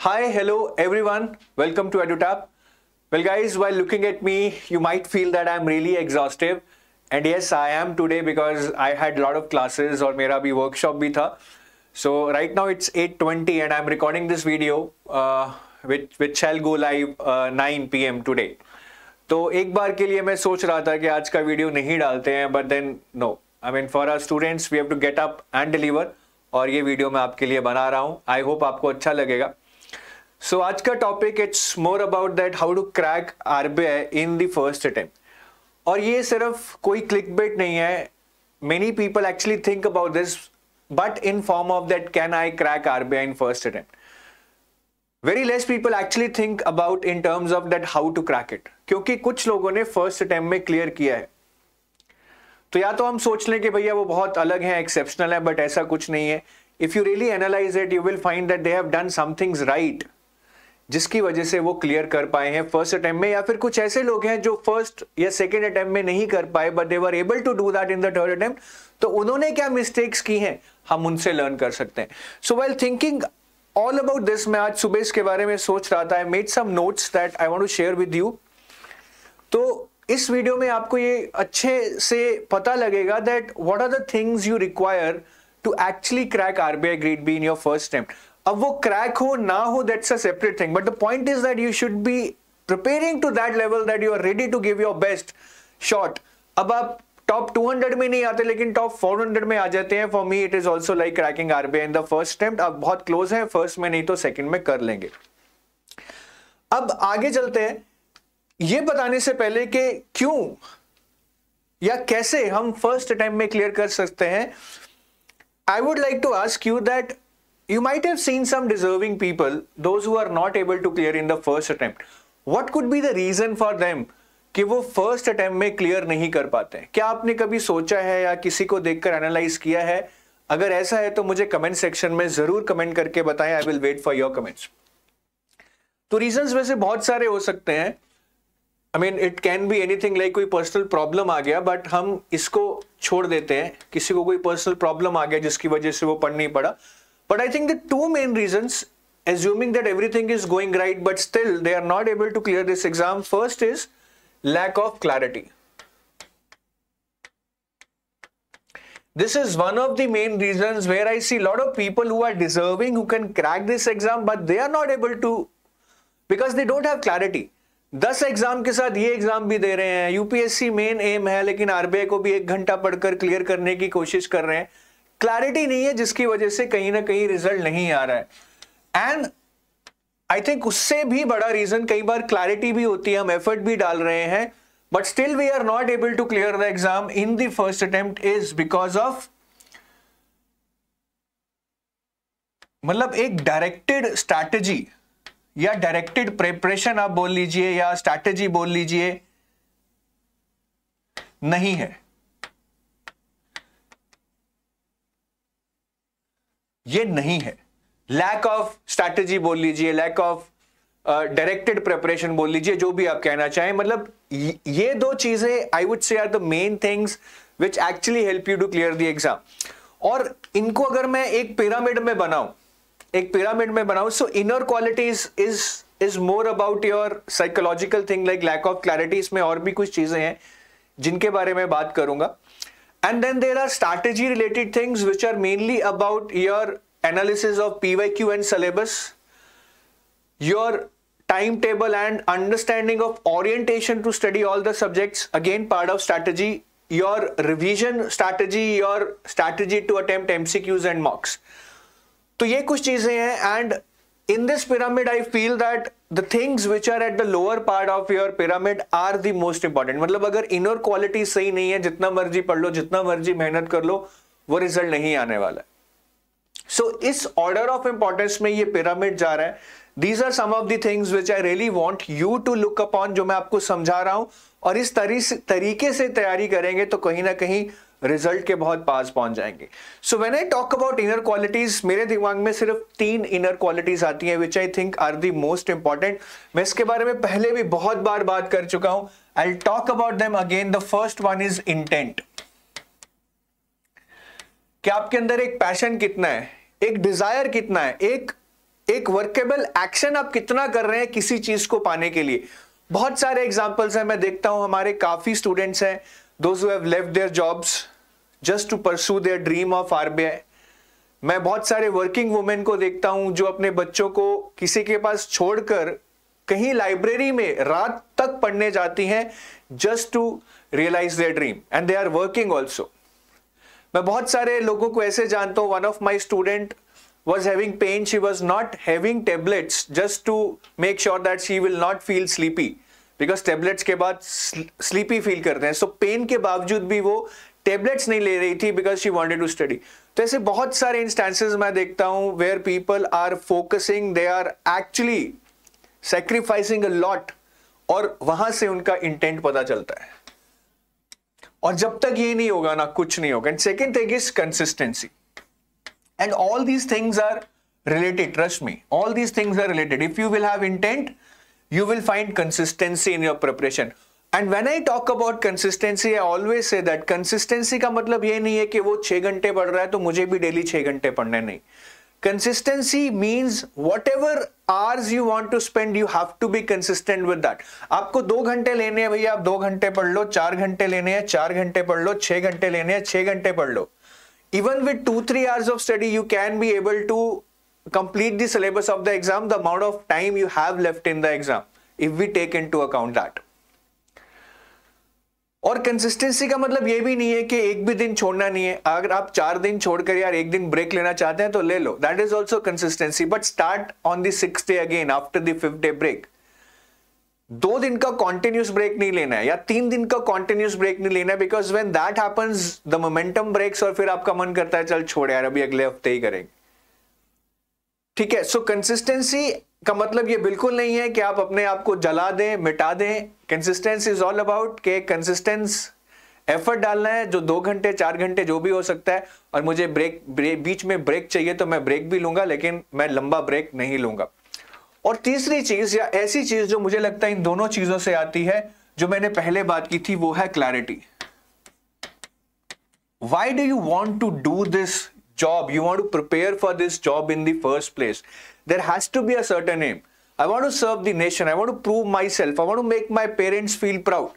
Hi, hello everyone. Welcome to EduTap. Well guys, while looking at me, you might feel that I'm really exhaustive. And yes, I am today because I had a lot of classes और मेरा भी workshop भी था. So right now it's 8:20 and I'm recording this video which shall go live 9 PM today. तो एक बार के लिए मैं सोच रहा था कि आज का वीडियो नहीं डालते हैं, but then no. I mean for our students we have to get up and deliver. और ये वीडियो मैं आपके लिए बना रहा हूँ. I hope आपको अच्छा लगेगा. So आज का topic it's more about that how to crack RBI in the first attempt. और ये सिर्फ कोई क्लिकबेट नहीं है. Many people actually think about this but in form of that can I crack RBI in first attempt. Very less people actually think about in terms of that how to crack it, क्योंकि कुछ लोगों ने first attempt में clear किया है. तो या तो हम सोच लें कि भैया वो बहुत अलग है, एक्सेप्शनल है, बट ऐसा कुछ नहीं है. If you really analyse it you will find that they have done some things right, जिसकी वजह से वो क्लियर कर पाए हैं फर्स्ट अटेम्प्ट में. या फिर कुछ ऐसे लोग हैं जो फर्स्ट या सेकंड अटेम्प्ट में नहीं कर पाए but they were able to do that in the third attempt. तो उन्होंने क्या मिस्टेक्स की हैं हम उनसे लर्न कर सकते हैं. So while thinking all about this, मैं आज सुबह इसके बारे में सोच रहा था. I made some notes that I want to share with you. तो इस वीडियो में आपको ये अच्छे से पता लगेगा that what are the things you require to actually crack RBI grade B in your first attempt. अब वो क्रैक हो ना हो that's a separate thing, but the point is that you should be preparing to that level that you are ready to give your best shot. अब आप top 200 में नहीं आते लेकिन टॉप 400 में आ जाते हैं. For me it is also like cracking RBI in the first attempt. अब बहुत क्लोज है, फर्स्ट में नहीं तो सेकंड में कर लेंगे. अब आगे चलते हैं. ये बताने से पहले कि क्यों या कैसे हम फर्स्ट अटेम्प्ट में क्लियर कर सकते हैं, I would like to ask you that you might have seen some deserving people, those who are not able to clear in the first attempt. What could be the reason for them कि वो first attempt में clear नहीं कर पाते हैं? क्या आपने कभी सोचा है या किसी को देखकर एनालाइज किया है? अगर ऐसा है तो मुझे कमेंट सेक्शन में जरूर कमेंट करके बताएं. I will wait for your comments. तो रीजंस वैसे बहुत सारे हो सकते हैं. I mean it can be anything like कोई पर्सनल प्रॉब्लम आ गया, बट हम इसको छोड़ देते हैं. किसी को कोई पर्सनल प्रॉब्लम आ गया जिसकी वजह से वो पढ़ नहीं पड़ा. But I think the two main reasons, assuming that everything is going right, but still they are not able to clear this exam. First is lack of clarity. This is one of the main reasons where I see a lot of people who are deserving, who can crack this exam, but they are not able to because they don't have clarity. 10 exam के साथ ये exam भी दे रहे हैं. UPSC main M है, लेकिन RBI को भी 1 घंटा पढ़कर क्लियर करने की कोशिश कर रहे हैं. क्लैरिटी नहीं है, जिसकी वजह से कहीं ना कहीं रिजल्ट नहीं आ रहा है. एंड आई थिंक उससे भी बड़ा रीजन, कई बार क्लैरिटी भी होती है, हम एफर्ट भी डाल रहे हैं, but still we are not able to clear the exam in the first attempt, is because of मतलब एक डायरेक्टेड स्ट्रैटेजी या डायरेक्टेड प्रिपरेशन आप बोल लीजिए या स्ट्रैटेजी बोल लीजिए, नहीं है. ये नहीं है. लैक ऑफ स्ट्रैटेजी बोल लीजिए, लैक ऑफ डायरेक्टेड प्रिपरेशन बोल लीजिए, जो भी आप कहना चाहें. मतलब ये दो चीजें I would say are the main things which actually help you to clear the exam. और इनको अगर मैं एक पिरामिड में बनाऊं, so inner qualities is more about your psychological thing like lack of clarity. इसमें और भी कुछ चीजें हैं जिनके बारे में बात करूंगा. And then there are strategy related things which are mainly about your analysis of PYQ and syllabus, your timetable and understanding of orientation to study all the subjects, again part of strategy, your revision strategy, your strategy to attempt MCQs and mocks. तो ये कुछ चीजें हैं. and in this pyramid I feel that the things which are at the lower part of your pyramid are the most important. मतलब अगर inner quality सही नहीं है, जितना मर्जी पढ़ लो, जितना मर्जी मेहनत कर लो, वो रिजल्ट नहीं आने वाला है. So इस order of importance में ये pyramid जा रहा है. These are some of the things which I really want you to look upon, जो मैं आपको समझा रहा हूं. और इस तरीके से तैयारी करेंगे तो कहीं ना कहीं रिजल्ट के बहुत पास पहुंच जाएंगे. So when I talk about inner qualities, मेरे दिमाग में सिर्फ 3 इनर क्वालिटीज आती हैं which I think are the most important. मैं इसके बारे में पहले भी बहुत बार बात कर चुका हूं. I will talk about them again. The first one is intent. कि आपके अंदर एक पैशन कितना है, एक डिजायर कितना है, एक एक वर्केबल एक्शन आप कितना कर रहे हैं किसी चीज को पाने के लिए। बहुत सारे एग्जांपल्स हैं, मैं देखता हूं हमारे काफी स्टूडेंट्स हैं, those who have left their jobs just to pursue their dream of RBI. मैं बहुत सारे वर्किंग वुमेन को देखता हूं जो अपने बच्चों को किसी के पास छोड़कर कहीं लाइब्रेरी में रात तक पढ़ने जाती हैं just to realise their dream and they are working also. मैं बहुत सारे लोगों को ऐसे जानता हूं, one of my student was having pain, she was not having tablets just to make sure that she will not feel sleepy because tablets के बाद sleepy feel करते हैं, so pain के बावजूद भी वो tablets नहीं ले रही थी because she wanted to study। तो ऐसे बहुत सारे instances मैं देखता हूं where people are focusing, they are actually sacrificing a lot और वहां से उनका intent पता चलता है। और जब तक ये नहीं होगा ना कुछ नहीं होगा। And second thing is consistency. And all these things are related, trust me, all these things are related. If you will have intent, you will find consistency in your preparation. And when I talk about consistency, I always say that consistency का मतलब ये नहीं है कि वो 6 घंटे पढ़ रहा है तो मुझे भी डेली 6 घंटे पढ़ने, नहीं। Consistency means whatever hours you want to spend, you have to be consistent with that. आपको 2 घंटे लेने हैं भैया, आप 2 घंटे पढ़ लो, 4 घंटे लेने हैं 4 घंटे पढ़ लो, 6 घंटे लेने हैं 6 घंटे पढ़ लो। Even with 2-3 hours of study, you can be able to complete the syllabus of the exam, the amount of time you have left in the exam, if we take into account that. और consistency का मतलब ये भी नहीं है कि एक भी दिन छोड़ना नहीं है। अगर आप 4 दिन छोड़कर यार एक दिन ब्रेक लेना चाहते हैं तो ले लो, that is also consistency, but start on the 6th day again after the 5th day break. 2 दिन का कॉन्टिन्यूस ब्रेक नहीं लेना है या 3 दिन का कॉन्टिन्यूस ब्रेक नहीं लेना है, because when that happens the momentum breaks और फिर आपका मन करता है चल छोड़ यार अभी अगले हफ्ते ही करेंगे। ठीक है, सो कंसिस्टेंसी का मतलब ये बिल्कुल नहीं है कि आप अपने आप को जला दें, मिटा दें। कंसिस्टेंसी इज ऑल अबाउट के कंसिस्टेंस एफर्ट डालना है, जो 2 घंटे 4 घंटे जो भी हो सकता है, और मुझे बीच में ब्रेक चाहिए तो मैं ब्रेक भी लूंगा, लेकिन मैं लंबा ब्रेक नहीं लूंगा। और तीसरी चीज या ऐसी चीज जो मुझे लगता है इन दोनों चीजों से आती है, जो मैंने पहले बात की थी, वो है clarity. Why do you want to do this job? You want to prepare for this job in the first place. There has to be a certain aim. I want to serve the nation. I want to prove myself. I want to make my parents feel proud.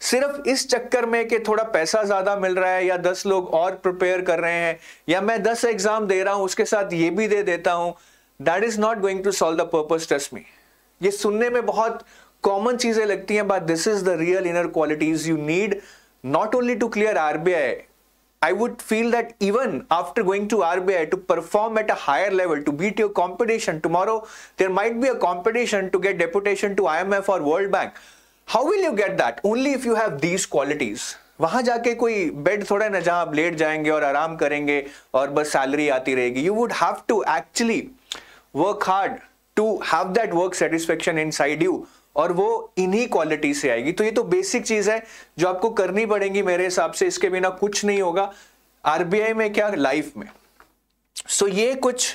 सिर्फ इस चक्कर में कि थोड़ा पैसा ज्यादा मिल रहा है या 10 लोग और प्रिपेयर कर रहे हैं या मैं 10 एग्जाम दे रहा हूं उसके साथ ये भी दे देता हूं, that is not going to solve the purpose, trust me. ये सुनने में बहुत कॉमन चीजें लगती हैं, but this is the real inner qualities you need not only to clear RBI. I would feel that even after going to RBI, to perform at a higher level, to beat your competition, tomorrow there might be a competition to get deputation to IMF or World Bank. How will you get that? Only if you have these qualities. वहां जाके कोई bed थोड़ा ना जहां आप late जाएंगे और आराम करेंगे और बस सैलरी आती रहेगी। You would have to actually work hard to have that work satisfaction inside you, और वो इन्हीं क्वालिटी से आएगी। तो ये तो बेसिक चीज है जो आपको करनी पड़ेगी मेरे हिसाब से, इसके बिना कुछ नहीं होगा आरबीआई में, क्या लाइफ में। सो ये कुछ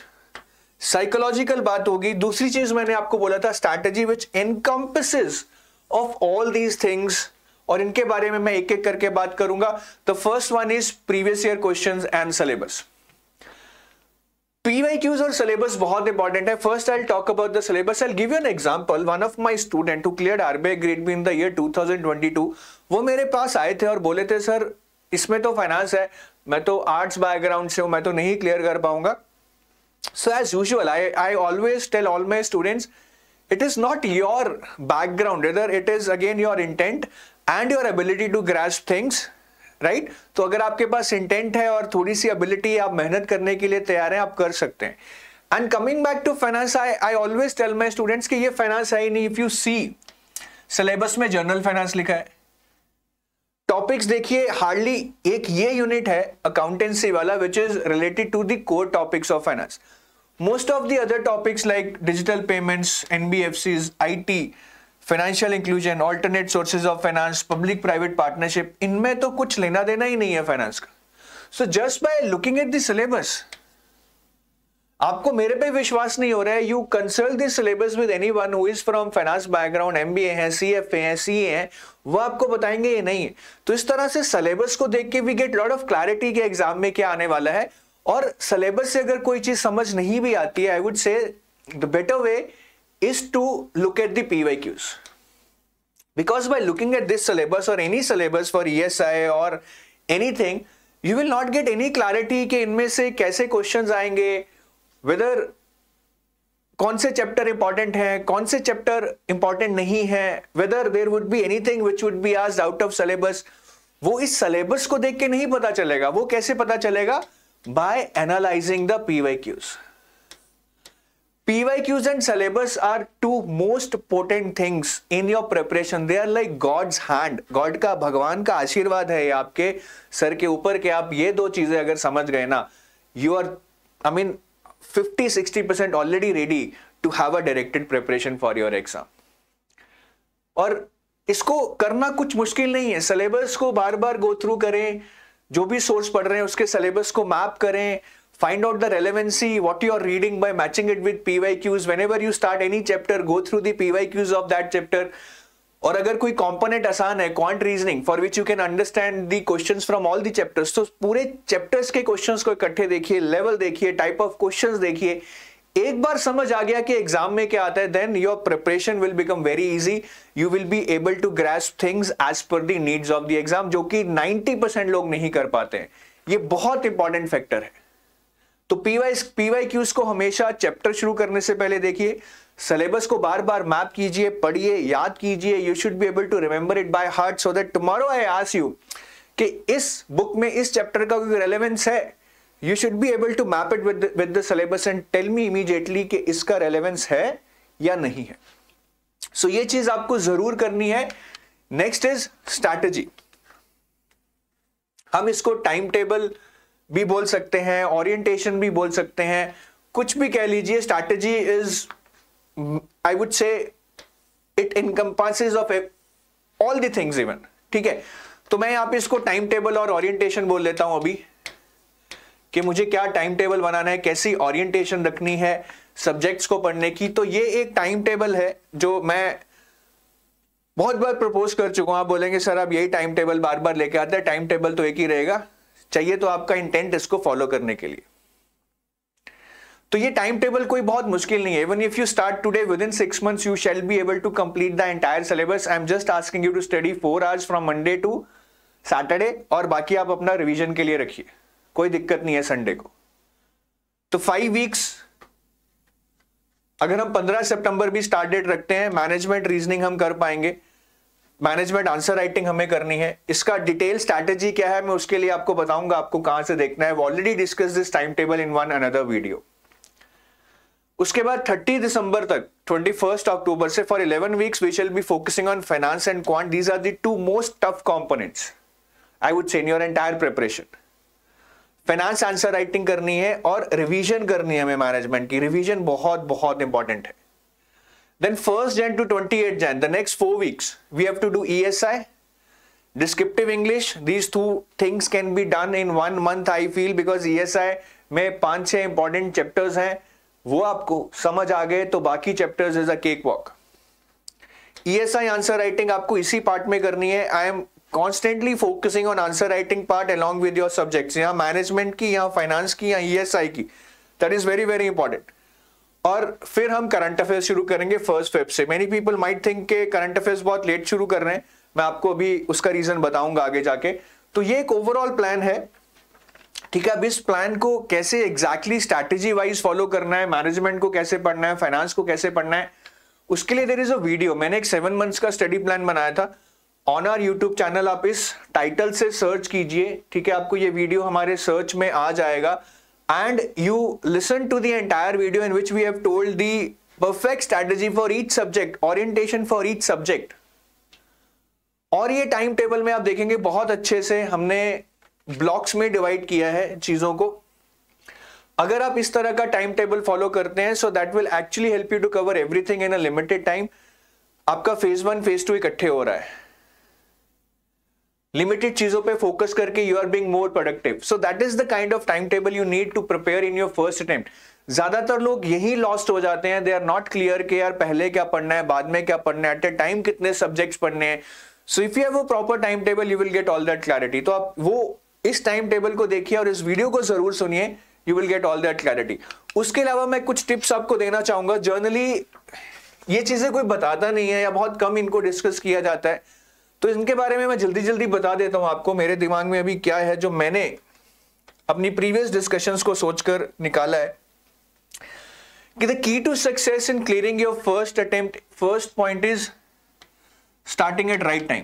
साइकोलॉजिकल बात होगी। दूसरी चीज मैंने आपको बोला था strategy which encompasses of all these things, और इनके बारे में मैं एक एक करके बात करूंगा। The first one is previous year questions and syllabus. PYQs और सिलेबस बहुत इंपॉर्टेंट है। First I talk about the syllabus. I give you an example. One of my student who cleared RBI grade B in the year 2022, वो मेरे पास आए थे और बोले थे सर इसमें तो फाइनेंस है, मैं तो आर्ट्स बैकग्राउंड से हूं, मैं तो नहीं क्लियर कर पाऊंगा। So as usual I always tell all my students, it is not your background, rather it is again your intent and your ability to grasp things, right. तो अगर आपके पास इंटेंट है और थोड़ी सी एबिलिटी, आप मेहनत करने के लिए तैयार हैं, आप कर सकते हैं। And coming back to finance, I always tell my students कि ये फाइनेंस है ही नहीं। इफ यू सी सिलेबस में जनरल फाइनेंस लिखा है, टॉपिक्स देखिए हार्डली एक ये यूनिट है अकाउंटेंसी वाला which is related to the core topics of finance. Most of the other topics like digital payments, NBFCs, IT, financial inclusion, alternate sources of finance, public private partnership, इनमें तो कुछ लेना देना ही नहीं है फाइनेंस का। So just by looking at the syllabus, आपको मेरे पे विश्वास नहीं हो रहा है, you consult this syllabus with anyone who is from finance background, MBA है, सीएफए है, सीए है, वो आपको बताएंगे ये नहीं है। तो इस तरह से सिलेबस को देख के we get lot of clarity के एग्जाम में क्या आने वाला है। और सिलेबस से अगर कोई चीज समझ नहीं भी आती है, आई वुड से the better way is to look at the PYQs. Because by looking at this syllabus or any syllabus for ESI or anything, you will not get any clarity कि इनमें से कैसे questions आएंगे, whether कौन से chapter important है, कौन से चैप्टर इंपॉर्टेंट नहीं है, whether there would be anything which would be asked out of syllabus. वो इस सिलेबस को देख के नहीं पता चलेगा. वो कैसे पता चलेगा? By analyzing the PYQs. PYQs and syllabus are two most potent things in your preparation. They are like God's hand. God का, भगवान का आशीर्वाद है आपके सर के ऊपर कि आप ये दो चीजें अगर समझ गए ना, you are, I mean, 50-60% already ready to have a directed preparation for your exam. और इसको करना कुछ मुश्किल नहीं है. सिलेबस को बार बार गो थ्रू करें, जो भी सोर्स पढ़ रहे हैं उसके सिलेबस को मैप करें, find out the relevancy, what you are reading by matching it with PYQs. Whenever you start any chapter, go through the PYQs of that chapter. और अगर कोई component आसान है, quant reasoning, for which you can understand the questions from all the chapters, तो पूरे chapters के questions को इकट्ठे देखिए, level देखिए, type of questions देखिए. एक बार समझ आ गया कि एग्जाम में क्या आता है, then your preparation will become very easy. You will be able to grasp things as per the needs of the exam, जो कि 90% लोग नहीं कर पाते हैं. ये बहुत इंपॉर्टेंट फैक्टर है. तो PYQs को हमेशा चैप्टर शुरू करने से पहले देखिए, सिलेबस को बार बार मैप कीजिए, पढ़िए, याद कीजिए. You should be able to remember it by heart so that tomorrow I ask you कि इस बुक में इस चैप्टर का कोई रेलेवेंस है, you should be able to map it with the syllabus and tell me immediately कि इसका relevance है या नहीं है. सो ये चीज आपको जरूर करनी है. Next is strategy. हम इसको टाइम टेबल भी बोल सकते हैं, ओरिएंटेशन भी बोल सकते हैं, कुछ भी कह लीजिए. स्ट्रैटेजी इज, आई वुड से, it encompasses of all the things even. ठीक है, तो मैं यहां पे इसको टाइम टेबल और ओरिएंटेशन बोल लेता हूं अभी, कि मुझे क्या टाइम टेबल बनाना है, कैसी ओरिएंटेशन रखनी है सब्जेक्ट्स को पढ़ने की. तो ये एक टाइम टेबल है जो मैं बहुत बार प्रपोज कर चुका हूं. आप बोलेंगे सर आप यही टाइम टेबल बार बार लेके आते हैं. टाइम टेबल तो एक ही रहेगा, चाहिए तो आपका इंटेंट इसको फॉलो करने के लिए. तो ये टाइम टेबल कोई बहुत मुश्किल नहीं है. Even if you start today, within 6 months you shall be able to complete the entire syllabus. I am just asking you to study 4 hours from Monday to Saturday, और बाकी आप अपना revision के लिए रखिए, कोई दिक्कत नहीं है संडे को. तो 5 weeks, अगर हम 15 सितंबर भी स्टार्ट डेट रखते हैं, मैनेजमेंट रीजनिंग हम कर पाएंगे, मैनेजमेंट आंसर राइटिंग हमें करनी है. इसका डिटेल स्ट्रैटेजी क्या है मैं उसके लिए आपको बताऊंगा, आपको कहां से देखना है. Already discuss this time table in one another video. उसके बाद 30 दिसंबर तक 21 अक्टूबर से for 11 weeks we shall be focusing on finance and quant. These are the 2 most tough components I would say in your entire preparation. Finance answer writing करनी है और revision करनी है हमें. मैनेजमेंट की रिवीजन बहुत बहुत इंपॉर्टेंट है. Then 1st Jan to 28th Jan, the next 4 weeks, we have to do ESI, descriptive English. These 2 things can be done in 1 month, I feel, because ESI में 5-6 important chapters हैं, वो आपको समझ आ गए तो बाकी chapters is a cakewalk. ESI answer writing आपको इसी पार्ट में करनी है. I am constantly focusing on answer writing part along with your subjects. यहाँ मैनेजमेंट की, यहाँ फाइनेंस की, यहाँ ESI की. That is very very important. और फिर हम करंट अफेयर्स शुरू करेंगे 1 Feb से. मेनी पीपल माइट थिंक के करंट अफेयर्स बहुत लेट शुरू कर रहे हैं, मैं आपको अभी उसका रीजन बताऊंगा आगे जाके. तो ये एक ओवरऑल प्लान है. ठीक है, अब इस प्लान को कैसे एग्जैक्टली स्ट्रैटेजी वाइज फॉलो करना है, मैनेजमेंट को कैसे पढ़ना है, फाइनेंस को कैसे पढ़ना है, उसके लिए देयर इज अ वीडियो. मैंने एक 7 months का स्टडी प्लान बनाया था ऑन आवर यूट्यूब चैनल. आप इस टाइटल से सर्च कीजिए, ठीक है, आपको ये वीडियो हमारे सर्च में आ जाएगा. And you listen to the entire video in which we have told the perfect strategy for each subject, orientation for each subject. और ये टाइम टेबल में आप देखेंगे बहुत अच्छे से हमने ब्लॉक्स में डिवाइड किया है चीजों को. अगर आप इस तरह का टाइम टेबल फॉलो करते हैं, so that will actually help you to cover everything in a limited time. आपका phase 1 phase 2 इकट्ठे हो रहा है. लिमिटेड चीजों पे फोकस करके you are being more productive. So that is the kind of time table you need to prepare in your first attempt. ज्यादातर लोग यही लॉस्ट हो जाते हैं. दे आर नॉट क्लियर कि यार पहले क्या पढ़ना है, बाद में क्या पढ़ना है, एट ए टाइम कितने सब्जेक्ट्स पढ़ने हैं. So if you have a proper time table you will get all that clarity. तो आप वो इस टाइम टेबल को देखिए और इस वीडियो को जरूर सुनिए you will get all that clarity. उसके अलावा मैं कुछ टिप्स आपको देना चाहूंगा। जर्नली ये चीजें कोई बताता नहीं है या बहुत कम इनको डिस्कस किया जाता है, तो इनके बारे में मैं जल्दी जल्दी बता देता हूं आपको। मेरे दिमाग में अभी क्या है जो मैंने अपनी प्रीवियस डिस्कशंस को सोचकर निकाला है कि the key to success in clearing your first attempt, first point is starting at right time.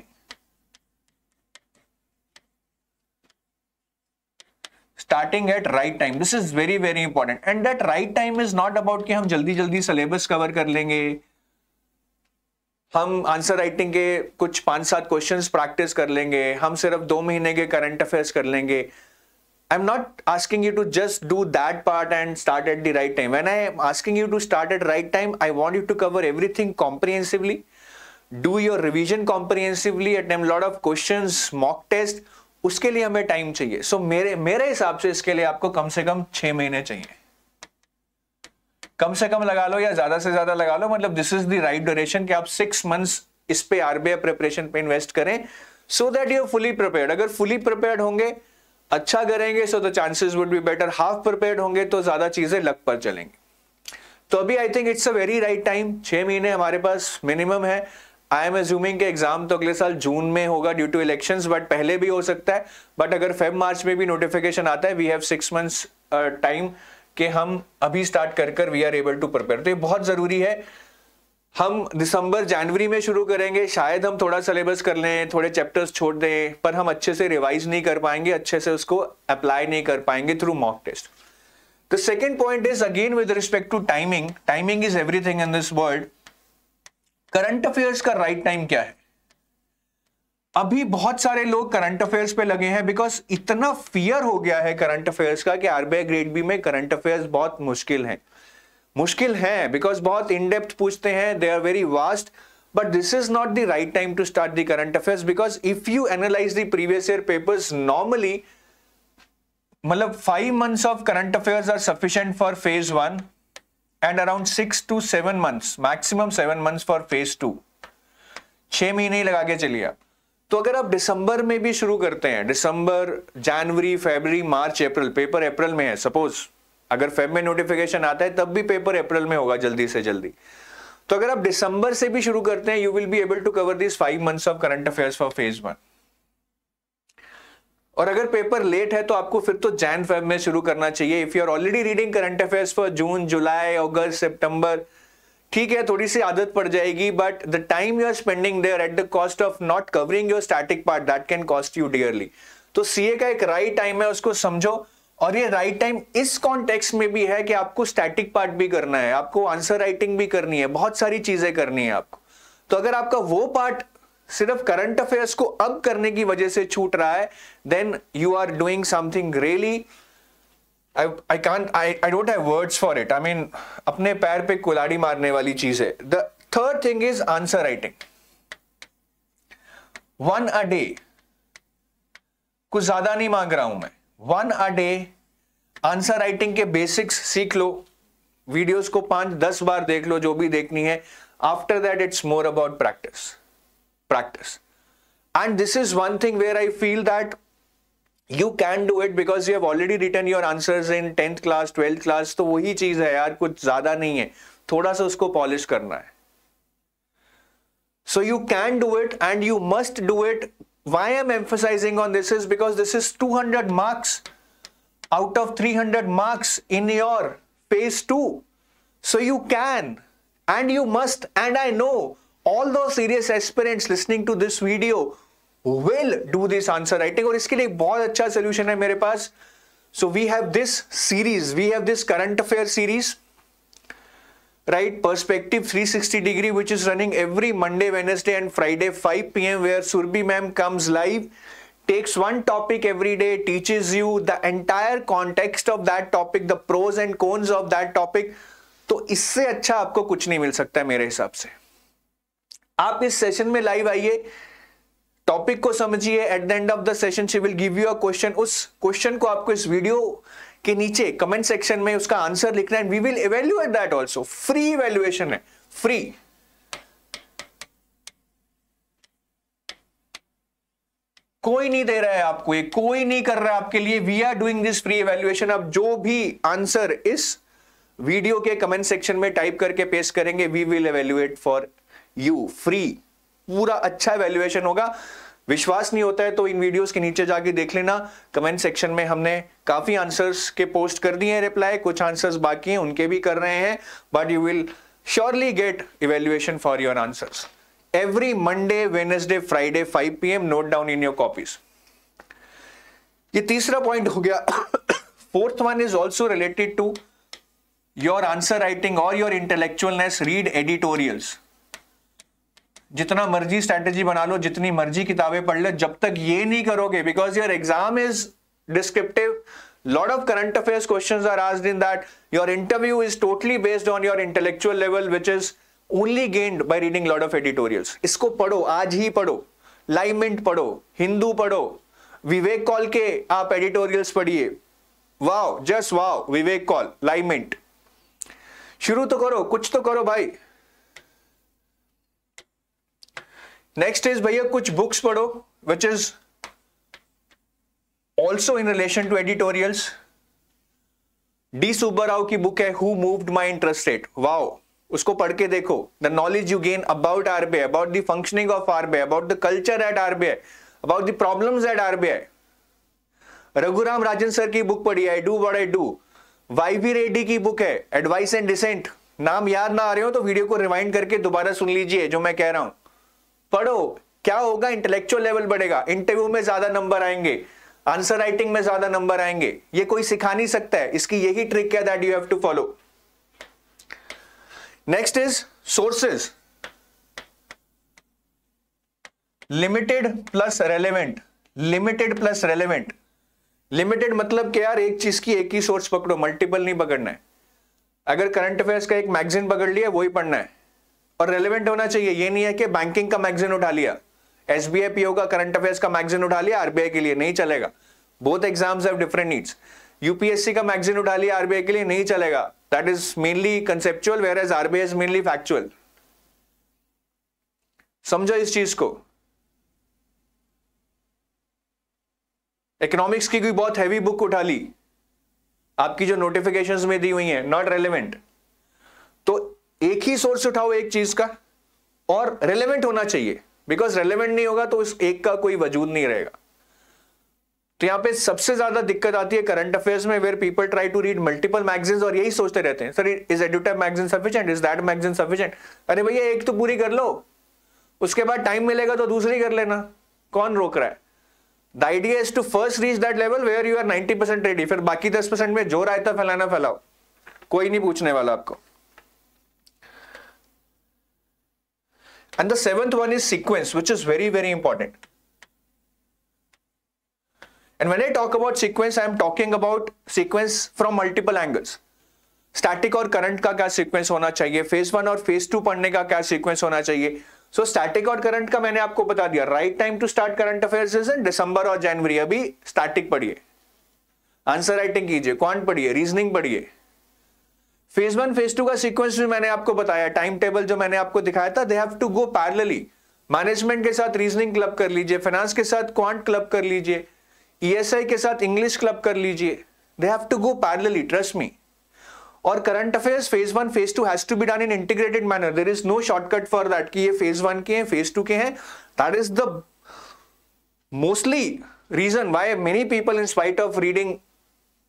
Starting at right time, this is very very important. And that right time is not about कि हम जल्दी जल्दी syllabus cover कर लेंगे, हम answer writing के कुछ 5-7 questions practice कर लेंगे, हम सिर्फ 2 महीने के करंट अफेयर्स कर लेंगे। I am not asking you to just do that part and start at the right time. When I am asking you to start at right time, I want you to cover everything comprehensively, do your revision comprehensively, attempt lot of questions, mock test. उसके लिए हमें time चाहिए। सो मेरे हिसाब से इसके लिए आपको कम से कम 6 महीने चाहिए। कम से कम लगा लो या ज्यादा से ज्यादा लगा लो, मतलब this is the right duration कि आप 6 मंथ्स इस पे आरबीआई प्रिपरेशन पे इन्वेस्ट करें, so that you are fully prepared. अगर फुली प्रिपेयर्ड होंगे, अच्छा करेंगे, so the chances would be better. Half prepared होंगे तो ज्यादा चीजें लक पर चलेंगी। तो अभी I think it's a very right time. 6 महीने हमारे पास मिनिमम है। आई एम एज्यूमिंग कि एग्जाम तो अगले साल जून में होगा ड्यू टू इलेक्शंस, बट पहले भी हो सकता है। बट अगर फेब मार्च में भी नोटिफिकेशन आता है, वी हैव 6 मंथ्स टाइम कि हम अभी स्टार्ट कर we are able to prepare. तो ये बहुत जरूरी है। हम दिसंबर जनवरी में शुरू करेंगे, शायद हम थोड़ा सिलेबस कर लें, थोड़े चैप्टर्स छोड़ दें, पर हम अच्छे से रिवाइज नहीं कर पाएंगे, अच्छे से उसको अप्लाई नहीं कर पाएंगे through mock test. The second point is again with respect to timing. Timing is everything in this world. Current affairs का राइट टाइम क्या है? अभी बहुत सारे लोग करंट अफेयर्स पे लगे हैं बिकॉज इतना फियर हो गया है करंट अफेयर्स का कि आरबीआई ग्रेड बी में करंट अफेयर्स बहुत मुश्किल है बिकॉज बहुत इन डेप्थ पूछते हैं, they are very vast. But this is not the right time to start the current affairs because if you analyse the previous year papers, normally मतलब 5 months of current affairs are sufficient for phase 1 and around 6 to 7 months, maximum 7 months for phase 2। 6 महीने ही लगा के चलिए आप। तो अगर आप दिसंबर में भी शुरू करते हैं, दिसंबर, जनवरी, फरवरी, मार्च, अप्रैल, पेपर अप्रैल में है, सपोज अगर फेब में नोटिफिकेशन आता है तब भी पेपर अप्रैल में होगा जल्दी से जल्दी। तो अगर आप दिसंबर से भी शुरू करते हैं, you will be able to cover this 5 months of current affairs for phase 1। और अगर पेपर लेट है तो आपको फिर तो जैन फेब में शुरू करना चाहिए। If you are already reading current affairs for June, July, August, September, ठीक है, थोड़ी सी आदत पड़ जाएगी, but the time you are spending there at the cost of not covering your static part, that can cost you dearly. तो CA का एक राइट टाइम है, उसको समझो। और ये राइट टाइम इस कॉन्टेक्स्ट में भी है कि आपको स्टैटिक पार्ट भी करना है, आपको आंसर राइटिंग भी करनी है, बहुत सारी चीजें करनी है आपको। तो अगर आपका वो पार्ट सिर्फ करंट अफेयर्स को अब करने की वजह से छूट रहा है, then you are doing something really, I don't have words for it. I mean, अपने पैर पे कुल्हाड़ी मारने वाली चीज है। The third thing is answer writing. 1 a day, कुछ ज्यादा नहीं मांग रहा हूं मैं। 1 a day आंसर राइटिंग के बेसिक्स सीख लो, वीडियोस को 5-10 बार देख लो, जो भी देखनी है। After that it's more about practice. And this is one thing where I feel that you can do it because you have already written your answers in 10th class, 12th class. तो वही चीज है यार, कुछ ज्यादा नहीं है, थोड़ा सा उसको पॉलिश करना है। So you can do it and you must do it. Why I'm emphasizing on this is because this is 200 marks out of 300 marks in your phase 2. So you can and you must, and I know all those serious aspirants listening to this video will do this answer writing. और इसके लिए बहुत अच्छा solution है मेरे पास। So we have this series, we have this current affair series, right? Perspective 360 degree, which is running every Monday, Wednesday and Friday 5 PM, where Surbi ma'am comes live, takes one topic every day, teaches you the entire context of that topic, the pros and cons of that topic. तो इससे अच्छा आपको कुछ नहीं मिल सकता है मेरे हिसाब से। आप इस सेशन में लाइव आइए, टॉपिक को समझिए, at the end of the session she will give you a question. उस क्वेश्चन को आपको इस वीडियो के नीचे कमेंट सेक्शन में उसका आंसर लिखना है, and we will evaluate that also. Free evaluation है, फ्री। कोई नहीं दे रहा है आपको, ये कोई नहीं कर रहा है आपके लिए। We are doing this free evaluation. अब जो भी आंसर इस वीडियो के कमेंट सेक्शन में टाइप करके पेस्ट करेंगे, we will evaluate for you free. पूरा अच्छा इवैल्यूएशन होगा। विश्वास नहीं होता है तो इन वीडियोस के नीचे जाके देख लेना, कमेंट सेक्शन में हमने काफी आंसर्स के पोस्ट कर दिए हैं रिप्लाई, कुछ आंसर्स बाकी हैं उनके भी कर रहे हैं, but you will surely get evaluation for your answers every Monday, Wednesday, Friday 5 PM। Note down in your copies. ये तीसरा पॉइंट हो गया। Fourth one is also related to your answer writing और योर इंटेलेक्चुअलनेस। Read editorials. जितना मर्जी strategy बना लो, जितनी मर्जी किताबें पढ़ लो, जब तक ये नहीं करोगे, because your exam is descriptive, lot of current affairs questions are asked in that. Your interview is totally based on your intellectual level, which is only gained by reading lot of editorials. इसको पढ़ो, आज ही पढ़ो, लाइमेंट पढ़ो, हिंदू पढ़ो, विवेक call के आप editorials पढ़िए। Wow, just wow, विवेक call, लाइमेंट। शुरू तो करो, कुछ तो करो भाई। नेक्स्ट इज भैया कुछ बुक्स पढ़ो, which is also in relation to editorials. D Subbarao की बुक है who moved my interest rate. Wow, उसको पढ़ के देखो। The knowledge you gain about RBI, about the functioning of RBI, about the culture at RBI, about the problems at RBI. Raghuram Rajan sir की book पढ़ी, I do what I do. YV Reddy की book है advice and decent. नाम याद ना आ रहे हो तो वीडियो को रिवाइंड करके दोबारा सुन लीजिए जो मैं कह रहा हूं। पढ़ो, क्या होगा, इंटेलेक्चुअल लेवल बढ़ेगा, इंटरव्यू में ज्यादा नंबर आएंगे, आंसर राइटिंग में ज्यादा नंबर आएंगे। ये कोई सिखा नहीं सकता है, इसकी यही ट्रिक है that you have to follow. Next is sources. Limited plus relevant. Limited plus relevant. Limited मतलब कि यार एक चीज की एक ही सोर्स पकड़ो, मल्टीपल नहीं पकड़ना है। अगर करंट अफेयर्स का एक मैगजीन पकड़ लिया वही पढ़ना है, और रेलेवेंट होना चाहिए। ये नहीं है कि बैंकिंग का मैगजीन उठा लिया, एसबीआई पीओ का करंट अफेयर्स का मैगजीन उठा लिया आरबीआई के लिए, नहीं चलेगा। Both exams have different needs. UPSC का मैगजीन उठा लिया आरबीआई के लिए, नहीं चलेगा। That is mainly conceptual, whereas RBI is mainly factual. समझो इस चीज को। इकोनॉमिक्स की कोई बहुत हैवी बुक उठा ली, आपकी जो नोटिफिकेशंस में दी हुई है, नॉट रेलेवेंट। तो एक ही सोर्स उठाओ एक चीज का, और रेलेवेंट होना चाहिए, बिकॉज रेलेवेंट नहीं होगा तो उस एक का कोई वजूद नहीं रहेगा। तो यहां पे सबसे ज्यादा दिक्कत आती है करंट अफेयर्स में, where people try to read multiple magazines और यही सोचते रहते हैं, sir is Edutap magazine sufficient, is that magazine sufficient. अरे भैया एक तो पूरी कर लो, उसके बाद टाइम मिलेगा तो दूसरी कर लेना, कौन रोक रहा है। The idea is to first reach that level where you are 90% ready, फिर बाकी 10% में जो रायता फैलाना फैलाओ, कोई नहीं पूछने वाला आपको। And the seventh one is sequence, which is very, very important. And when I talk about sequence, I am talking about sequence from multiple angles. Static और current का क्या sequence होना चाहिए, phase 1 और phase 2 पढ़ने का क्या sequence होना चाहिए। So static और current का मैंने आपको बता दिया। Right time to start current affairs is in December और January। अभी static पढ़िए, आंसर राइटिंग कीजिए, क्वांट पढ़िए, रीजनिंग पढ़िए। फेज 1 फेज 2 का सीक्वेंस भी मैंने आपको बताया, टाइम टेबल जो मैंने आपको दिखाया था, they have to go parallelly. Management के साथ रीजनिंग क्लब कर लीजिए, फाइनेंस के साथ क्वांट क्लब कर लीजिए, ईएसआई के साथ इंग्लिश क्लब कर लीजिए। They have to go parallelly, trust me. और current affairs phase 1 phase 2 has to be done in integrated manner. There is no shortcut for that कि ये फेज 1 के हैं, फेज 2 के हैं। That is the mostly reason why many people in spite of reading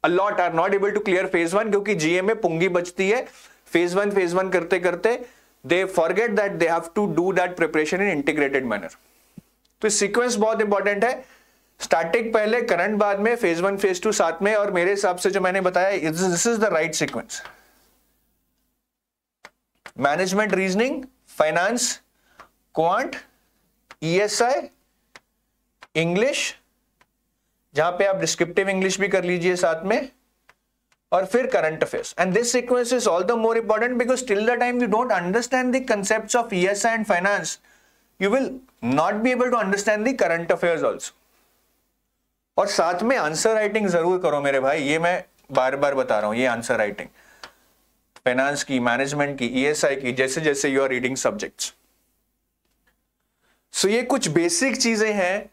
a lot are not able to clear phase 1, क्योंकि जीए में पुंगी बचती है। फेज 1 करते करते they forget that they have to do that preparation in integrated manner। तो sequence बहुत important है। Static पहले, करंट बाद में, फेज 1 फेज 2 साथ में, और मेरे हिसाब से जो मैंने बताया this is the right sequence. Management, reasoning, finance, quant, ESI, English, जहां पे आप डिस्क्रिप्टिव इंग्लिश भी कर लीजिए साथ में, और फिर current affairs. And this sequence is all the more important because till the time you don't understand the concepts of ESI and finance, you will not be able to understand the current affairs also. और साथ में answer writing जरूर करो मेरे भाई, ये मैं बार बार बता रहा हूं। ये आंसर राइटिंग फाइनेंस की, मैनेजमेंट की, ईएसआई की, जैसे जैसे यू आर रीडिंग सब्जेक्ट्स। सो ये कुछ बेसिक चीजें हैं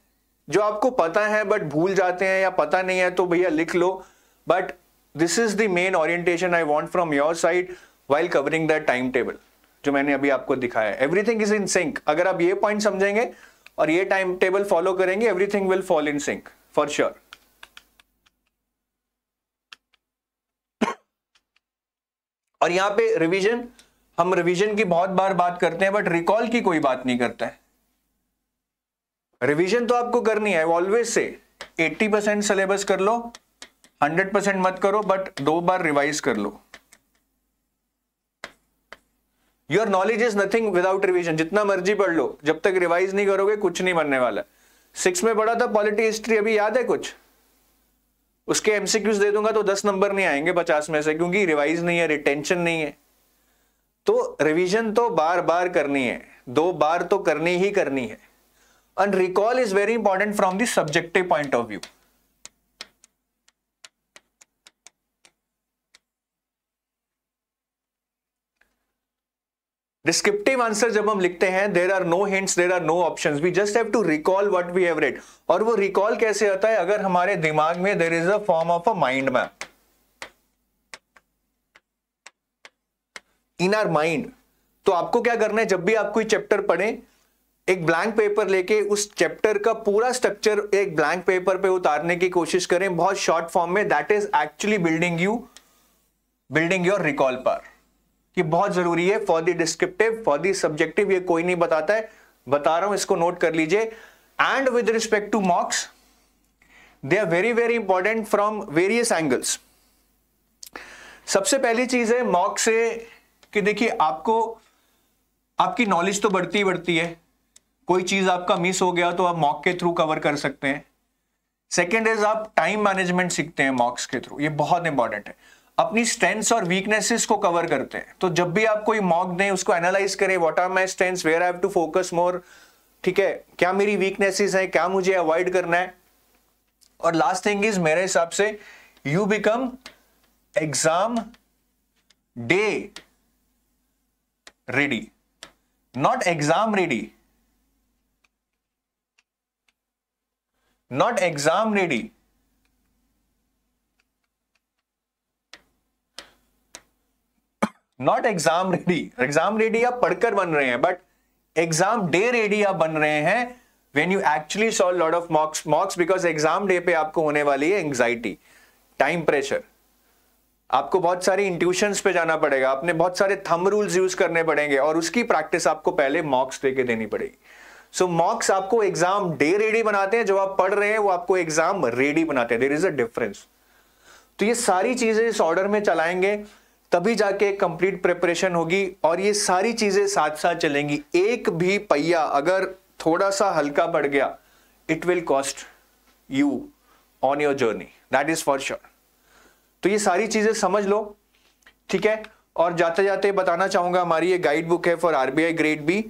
जो आपको पता है बट भूल जाते हैं या पता नहीं है तो भैया लिख लो, but this is the main orientation I want from your side while covering that time table जो मैंने अभी आपको दिखाया है. Everything is in sync. अगर आप ये पॉइंट समझेंगे और ये टाइम टेबल फॉलो करेंगे, everything will fall in sync for sure. और यहां पे रिवीजन, हम रिवीजन की बहुत बार बात करते हैं बट रिकॉल की कोई बात नहीं करता है. रिवीजन तो आपको करनी है, ऑलवेज से 80% सिलेबस कर लो, 100% मत करो, बट 2 बार रिवाइज कर लो. Your knowledge is nothing without revision. जितना मर्जी पढ़ लो, जब तक रिवाइज नहीं करोगे कुछ नहीं बनने वाला. 6 में पढ़ा था पॉलिटी हिस्ट्री, अभी याद है कुछ? उसके एमसीक्यूज दे दूंगा तो 10 नंबर नहीं आएंगे 50 में से, क्योंकि रिवाइज नहीं है, रिटेंशन नहीं है. तो रिवीजन तो बार बार करनी है, 2 बार तो करनी ही करनी है. And recall is very important from the subjective point of view. Descriptive answer जब हम लिखते हैं, there are no hints, there are no options, we just have to recall what we have read. और वो रिकॉल कैसे होता है? अगर हमारे दिमाग में there is a form of a mind map in our mind. तो आपको क्या करना है, जब भी आप कोई चैप्टर पढ़े, एक ब्लैंक पेपर लेके उस चैप्टर का पूरा स्ट्रक्चर एक ब्लैंक पेपर पे उतारने की कोशिश करें, बहुत शॉर्ट फॉर्म में. That is actually building your recall power. ये बहुत जरूरी है for the descriptive, for the subjective. ये कोई नहीं बताता है, बता रहा हूं, इसको नोट कर लीजिए. And with respect to mocks, they are very very important from various angles. सबसे पहली चीज है मॉक से कि देखिए, आपकी नॉलेज तो बढ़ती ही बढ़ती है. कोई चीज आपका मिस हो गया तो आप मॉक के थ्रू कवर कर सकते हैं. सेकेंड इज आप टाइम मैनेजमेंट सीखते हैं मॉक्स के थ्रू. ये बहुत इंपॉर्टेंट है. अपनी स्ट्रेंथ्स और वीकनेसेस को कवर करते हैं. तो जब भी आप कोई मॉक दें, उसको एनालाइज करें, what are my strengths, where I have to focus more. ठीक है, क्या मेरी वीकनेसेस है, क्या मुझे अवॉइड करना है. और लास्ट थिंग इज, मेरे हिसाब से you become exam day ready, not exam ready, not exam ready. Not exam ready. Exam ready आप पढ़कर बन रहे हैं, बट एग्जाम डे रेडी आप बन रहे हैं when you actually solve lot of मॉक्स. Because exam day पे आपको होने वाली है एंग्जाइटी, टाइम प्रेशर. आपको बहुत सारी इंट्यूशंस पे जाना पड़ेगा, आपने बहुत सारे थंब रूल्स यूज करने पड़ेंगे, और उसकी प्रैक्टिस आपको पहले मॉक्स देके देनी पड़ेगी. सो मॉक्स आपको एग्जाम डे रेडी बनाते हैं, जो आप पढ़ रहे हैं वो आपको एग्जाम रेडी बनाते हैं. There is a difference. तो ये सारी चीजें इस ऑर्डर में चलाएंगे, तभी जाके कंप्लीट प्रिपरेशन होगी. और ये सारी चीजें साथ साथ चलेंगी. एक भी पहिया अगर थोड़ा सा हल्का पड़ गया, it will cost you on your journey, that is for sure. तो ये सारी चीजें समझ लो, ठीक है. और जाते जाते बताना चाहूंगा, हमारी ये गाइड बुक है for RBI grade B,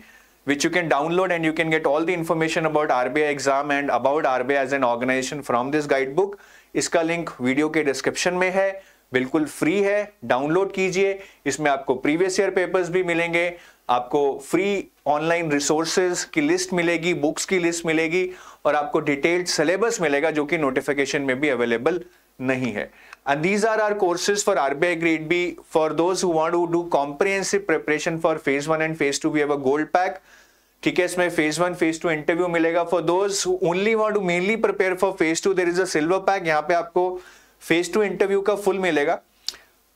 which you can download and you can get all the information about RBI exam and about RBI as an organization from this guidebook. इसका लिंक वीडियो के description में है, बिल्कुल free है, download कीजिए. इसमें आपको previous year papers भी मिलेंगे, आपको फ्री ऑनलाइन रिसोर्सेज की लिस्ट मिलेगी, बुक्स की लिस्ट मिलेगी, और आपको डिटेल्ड सिलेबस मिलेगा जो कि नोटिफिकेशन में भी अवेलेबल नहीं है. And these are our courses for RBI Grade B. For those who want to do comprehensive preparation for phase 1 and phase 2, we have a gold pack. ठीक है, इसमें phase 1, phase 2 इंटरव्यू मिलेगा. For those who only want to mainly prepare for phase 2, there is a silver pack. यहाँ पे आपको phase 2 interview का full मिलेगा,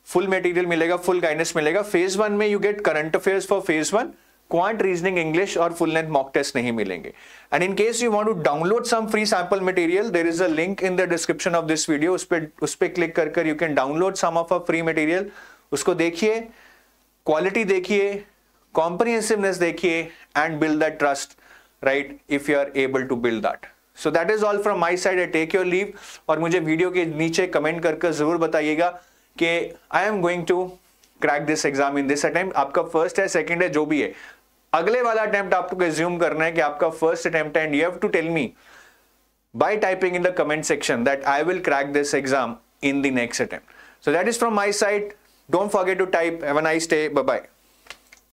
full material मिलेगा, फुल गाइडेंस मिलेगा. phase 1 में you get current affairs for phase 1, quant reasoning English और full length mock test नहीं मिलेंगे. And in case you want to download some free sample material, there is a link in the description of this video. उस पे click कर you can download some of a free material. उसको देखिए, quality देखिए, comprehensiveness देखिए, and build that trust, right, if you are able to build that. So that is all from my side. I take your leave. और मुझे video के नीचे comment करके जरूर बताइएगा कि I am going to crack this exam in this attempt. आपका first है, सेकंड है, जो भी है, अगले वाला अटेम्प्ट आपको एज्यूम करना है कि आपका फर्स्ट अटेम्प्ट है. And you have to tell me by typing in the comment section that I will crack this exam in the next attempt. So that is from my side. Don't forget to type. Have a nice day. Bye bye.